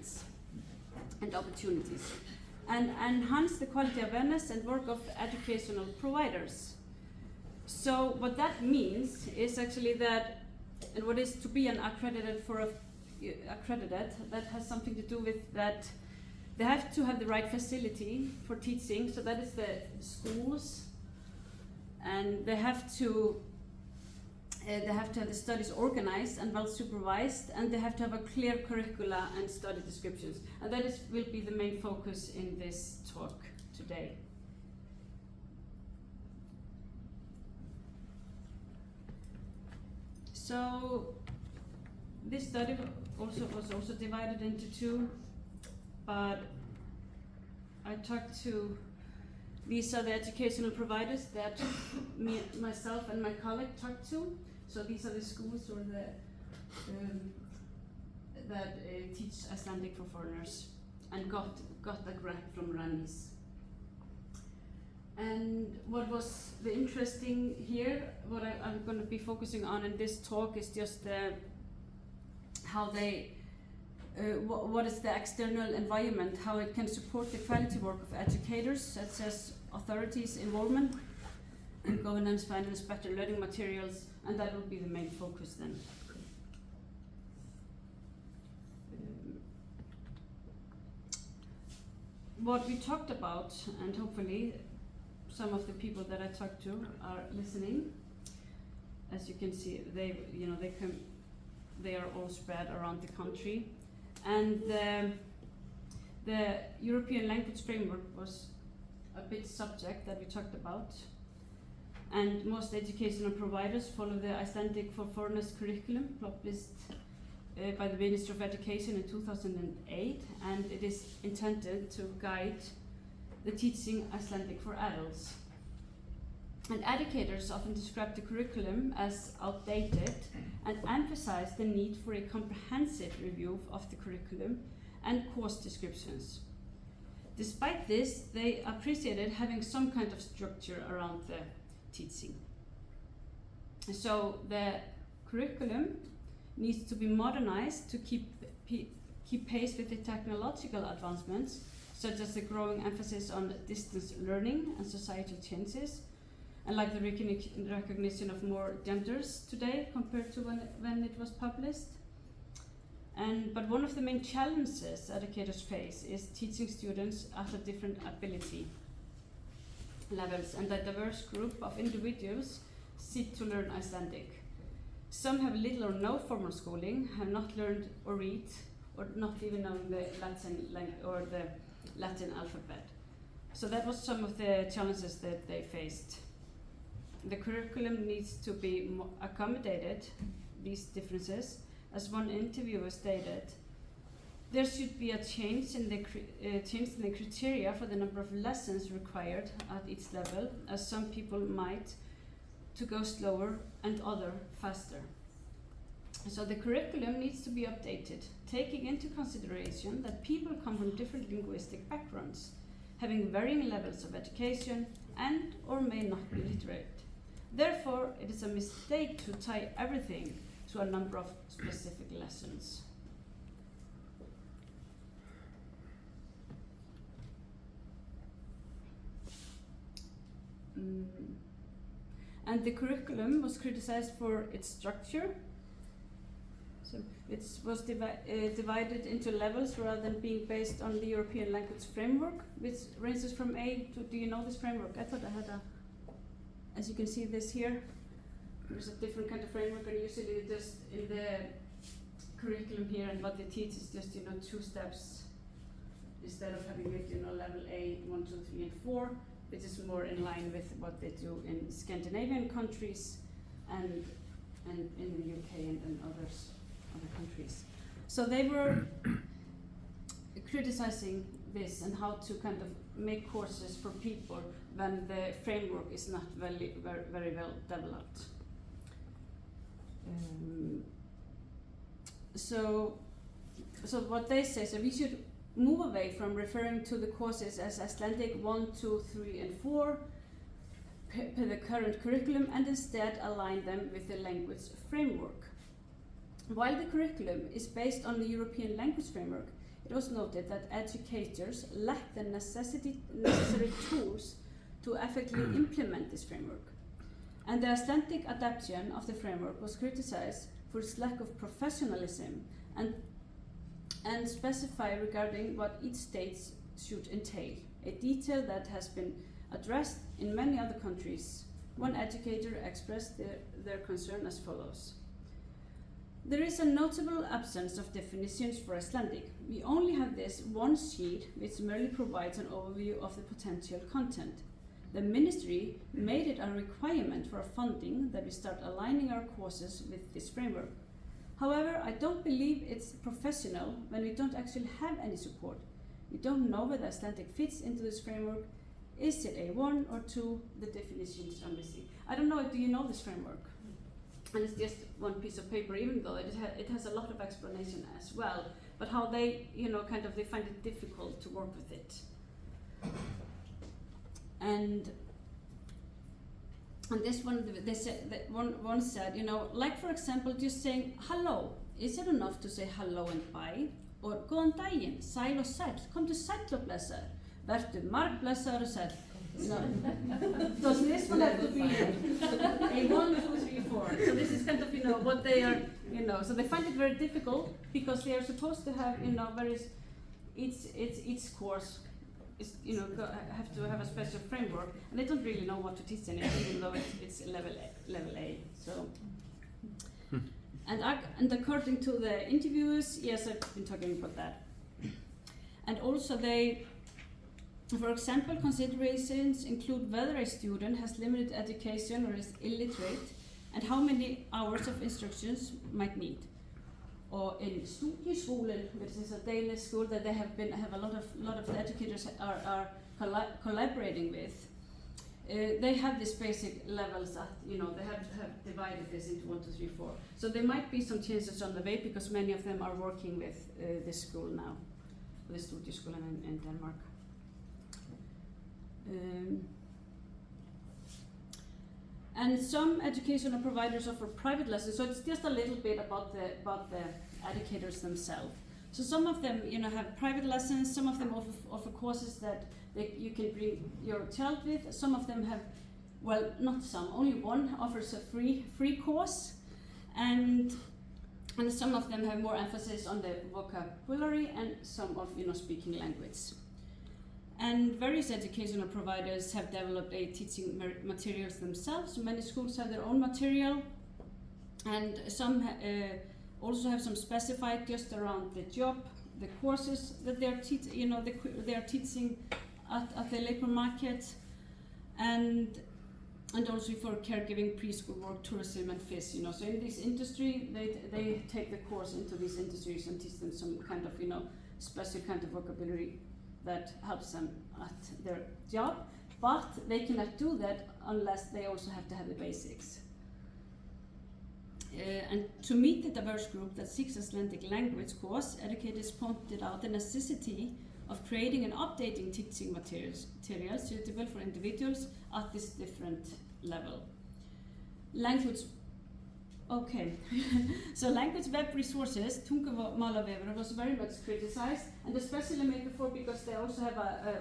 achievements and opportunities, and enhance the quality awareness and work of educational providers. So what that means is actually that, and what is to be an accredited, that has something to do with that they have to have the right facility for teaching, so that is the schools, and they have to have the studies organized and well supervised, and they have to have a clear curricula and study descriptions, and that will be the main focus in this talk today. So this study was also divided into two, but I talked to, these are the educational providers that myself and my colleague talked to. So these are the schools or that teach Icelandic for foreigners and got the grant from RANIS. And what was the interesting here, what I'm going to be focusing on in this talk is just how they, what is the external environment, how it can support the quality work of educators, such as authorities' involvement in governance, finance, better learning materials, and that will be the main focus then. What we talked about, and hopefully some of the people that I talked to are listening. As you can see, they are all spread around the country, and the European language framework was a big subject that we talked about, and most educational providers follow the Icelandic for Foreigners curriculum published by the Ministry of Education in 2008, and it is intended to guide the teaching Icelandic for adults. And educators often describe the curriculum as outdated and emphasize the need for a comprehensive review of the curriculum and course descriptions. Despite this, they appreciated having some kind of structure around the teaching. So the curriculum needs to be modernized to keep pace with the technological advancements, such as the growing emphasis on distance learning and societal changes, and like the recognition of more genders today compared to when it was published. But one of the main challenges educators face is teaching students at a different ability levels, and a diverse group of individuals seek to learn Icelandic. Some have little or no formal schooling, have not learned or read, or not even known the Latin alphabet. So that was some of the challenges that they faced. The curriculum needs to be accommodated these differences. As one interviewer stated, there should be a change in the criteria for the number of lessons required at each level, as some people might to go slower and other faster. So the curriculum needs to be updated, taking into consideration that people come from different linguistic backgrounds, having varying levels of education and or may not be literate. Therefore, it is a mistake to tie everything to a number of specific lessons. And the curriculum was criticized for its structure. So it was divided into levels rather than being based on the European language framework, which ranges from A to, do you know this framework? I thought I had as you can see this here, there's a different kind of framework, and usually just in the curriculum here and what they teach is just, 2 steps instead of having it, level A, 1, 2, 3, and 4, which is more in line with what they do in Scandinavian countries and in the UK and other countries. So they were criticizing this and how to kind of make courses for people when the framework is not very well developed. So what they say, so we should move away from referring to the courses as Icelandic 1, 2, 3, and 4 per the current curriculum, and instead align them with the language framework. While the curriculum is based on the European language framework, it was noted that educators lack the necessary tools to effectively implement this framework. And the Icelandic adaptation of the framework was criticized for its lack of professionalism and specify regarding what each state should entail, a detail that has been addressed in many other countries. One educator expressed their concern as follows. There is a notable absence of definitions for Icelandic. We only have this one sheet which merely provides an overview of the potential content. The ministry made it a requirement for funding that we start aligning our courses with this framework. However, I don't believe it's professional when we don't actually have any support. We don't know whether Icelandic fits into this framework. Is it A1 or 2? The definitions are missing. I don't know, do you know this framework? And it's just one piece of paper, even though it has a lot of explanation as well, but how they, they find it difficult to work with it. And this one, they said, that one said, like for example, just saying hello. Is it enough to say hello and bye? Or góðan daginn, sæl og sæll, komdu sæll og blessaður, vertu margblessaður og sæll. Does this one have to be a 1, 2, 3, 4? So this is kind of, what they are, so they find it very difficult because they are supposed to have, various, each course is, have to have a special framework, and they don't really know what to teach in it, even though it's level A. So, and according to the interviewers, yes, I've been talking about that. And also they, for example, considerations include whether a student has limited education or is illiterate, and how many hours of instructions might need. Or in studieskolen, which is a Danish school that they have a lot of educators are collaborating with. They have these basic levels that they have divided this into 1, 2, 3, 4. So there might be some changes on the way because many of them are working with this school now, the studieskolen in Denmark. And some educational providers offer private lessons, so it's just a little bit about the educators themselves. So some of them, have private lessons. Some of them offer courses that you can bring your child with. Some of them have, well, not some. Only one offers a free course, and some of them have more emphasis on the vocabulary and some of speaking language. And various educational providers have developed teaching materials themselves. Many schools have their own material, and some also have some specified just around the job, the courses that they are they are teaching at the labor market, and also for caregiving, preschool work, tourism, and fish. So in this industry, they take the course into these industries and teach them some kind of special kind of vocabulary that helps them at their job, but they cannot do that unless they also have to have the basics. And to meet the diverse group that seeks Icelandic language course, educators pointed out the necessity of creating and updating teaching materials suitable for individuals at this different level. Language, okay. So language web resources, Tungumálavefur, was very much criticized, and especially maybe because they also have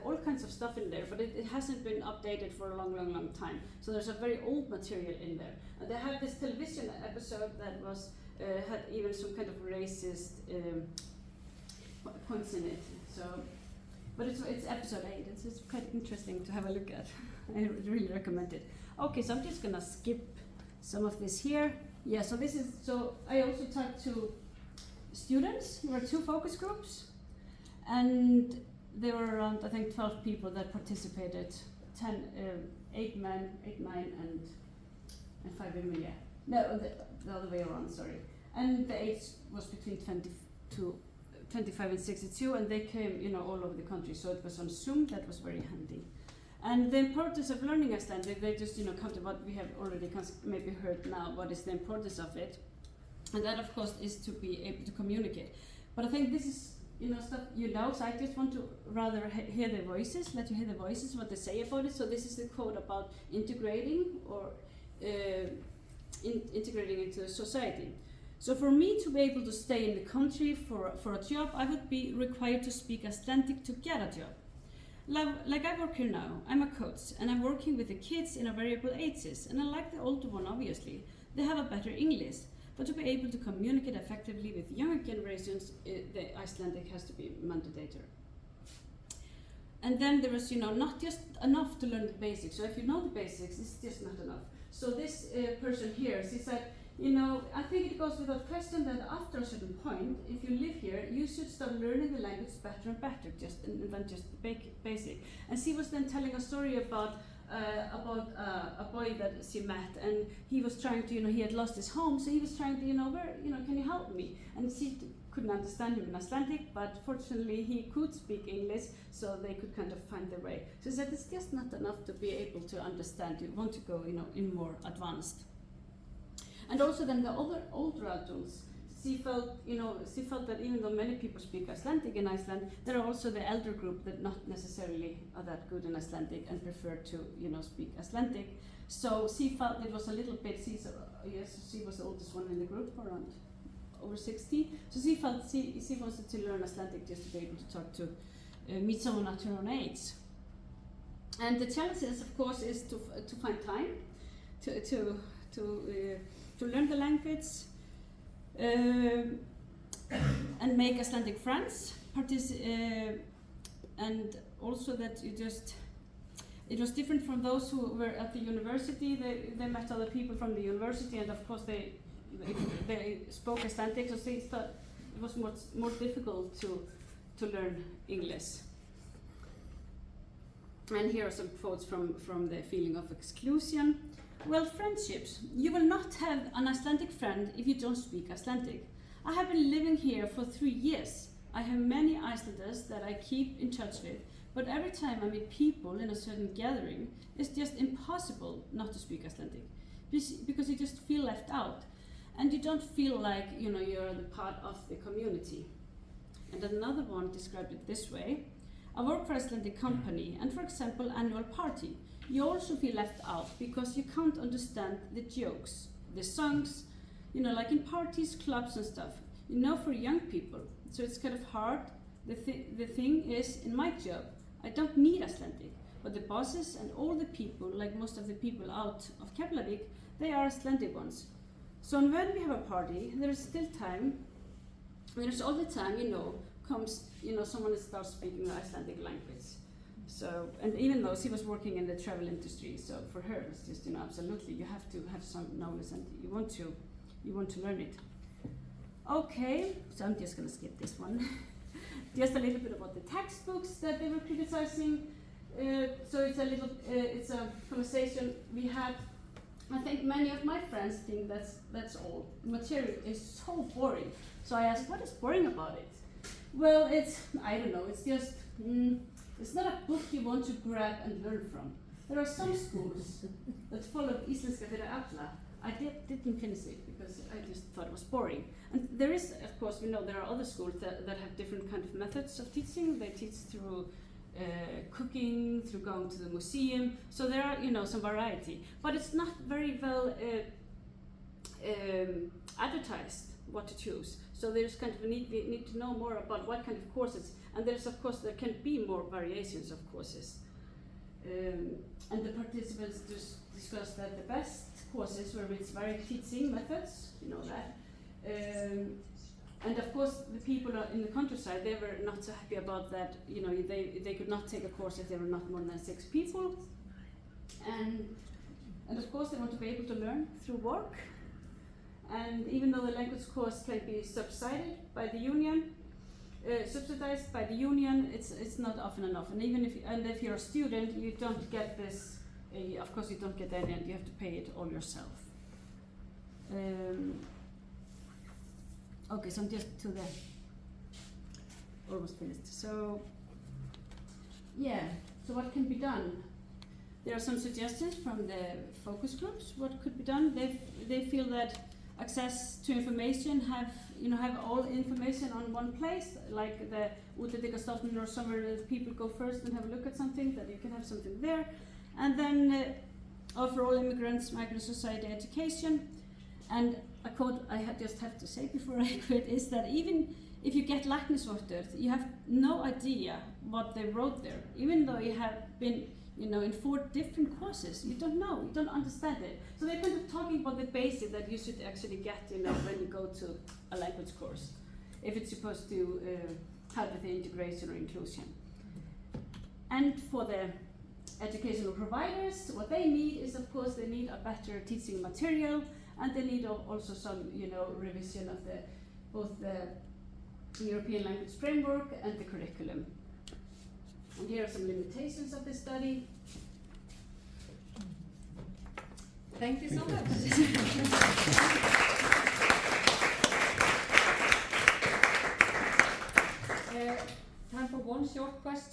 all kinds of stuff in there, but it hasn't been updated for a long time. So there's a very old material in there. And they have this television episode that was had even some kind of racist points in it. So, but it's episode 8. It's quite interesting to have a look at. I really recommend it. Okay, so I'm just gonna skip some of this here. Yeah, so I also talked to students. There were 2 focus groups, and there were around, I think, 12 people that participated. 8 men, 8, 9, and 5 women. Yeah, no, the other way around. Sorry. And the age was between 25 and 62, and they came, all over the country. So it was on Zoom. That was very handy. And the importance of learning Icelandic, they just counted what we have already maybe heard now, what is the importance of it. And that, of course, is to be able to communicate. But I think this is, stuff so I just want to rather hear their voices, let you hear the voices, what they say about it. So this is the quote about integrating or integrating into society. So for me to be able to stay in the country for a job, I would be required to speak Icelandic to get a job. Like I work here now, I'm a coach and I'm working with the kids in a variable ages, and I like the older one obviously. They have a better English, but to be able to communicate effectively with younger generations, the Icelandic has to be mandatory. And then there is, not just enough to learn the basics. So if you know the basics, it's just not enough. So this person here, she said, I think it goes without question that after a certain point, if you live here, you should start learning the language better and better, than just the basic. And she was then telling a story about a boy that she met, and he was trying to, he had lost his home, so he was trying to, can you help me? And she couldn't understand him in Icelandic, but fortunately he could speak English, so they could kind of find their way. So she said it's just not enough to be able to understand. You want to go, in more advanced. And also then the older adults, she felt that even though many people speak Icelandic in Iceland, there are also the elder group that not necessarily are that good in Icelandic and prefer to, speak Icelandic. So she felt it was a little bit, she was the oldest one in the group, around over 60. So she felt she wanted to learn Icelandic just to be able to talk to, meet someone at her own age. And the challenge is, of course, is to find time to learn the language, and make Icelandic friends, and also that it was different from those who were at the university. They met other people from the university, and of course they spoke Icelandic, so they thought it was much more difficult to learn English. And here are some quotes from the feeling of exclusion. Well, friendships. You will not have an Icelandic friend if you don't speak Icelandic. I have been living here for 3 years. I have many Icelanders that I keep in touch with, but every time I meet people in a certain gathering, it's just impossible not to speak Icelandic, because you just feel left out, and you don't feel like you're the part of the community. And another one described it this way: I work for an Icelandic company, and for example, annual party. You also feel left out because you can't understand the jokes, the songs, like in parties, clubs and stuff, for young people. So it's kind of hard. The thing is, in my job, I don't need Icelandic, but the bosses and all the people, like most of the people out of Keflavik, they are Icelandic ones. So when we have a party, there is still time, there's all the time, comes, someone starts speaking the Icelandic language. So, and even though she was working in the travel industry, so for her it's just, absolutely, you have to have some knowledge and you want to learn it. Okay, so I'm just gonna skip this one. Just a little bit about the textbooks that they were criticizing. So it's a conversation we had. I think many of my friends think that's all. The material is so boring. So I asked, what is boring about it? Well, I don't know, it's just, it's not a book you want to grab and learn from. There are some schools that follow Íslenska fyrir alla. I didn't finish it because I just thought it was boring. And there is, of course, there are other schools that have different kind of methods of teaching. They teach through cooking, through going to the museum. So there are, some variety. But it's not very well advertised what to choose. So there's kind of we need to know more about what kind of courses. And there's, of course, there can be more variations of courses. And the participants discussed that the best courses were with varied teaching methods, that. And of course, the people in the countryside, they were not so happy about that. They could not take a course if there were not more than 6 people. And of course, they want to be able to learn through work. And even though the language course can be subsidized by the union, it's not often enough. And even if you're a student, you don't get this. Of course, you don't get any, and you have to pay it all yourself. Okay, so I'm just to the almost finished. So yeah, so what can be done? There are some suggestions from the focus groups. What could be done? They feel that access to information, have all information on one place, like the Útlendingastofnun or somewhere that people go first and have a look at something, that you can have something there. And then offer all immigrants, migrant society education. And just have to say before I quit is that even if you get læknisvottorð, you have no idea what they wrote there. Even though you have been, in 4 different courses, you don't know, you don't understand it. So they're kind of talking about the basic that you should actually get, when you go to a language course, if it's supposed to help with the integration or inclusion. And for the educational providers, what they need is, of course, they need a better teaching material, and they need also some, revision of both the European language framework and the curriculum. And here are some limitations of this study. Thank you so much. Time for one short question.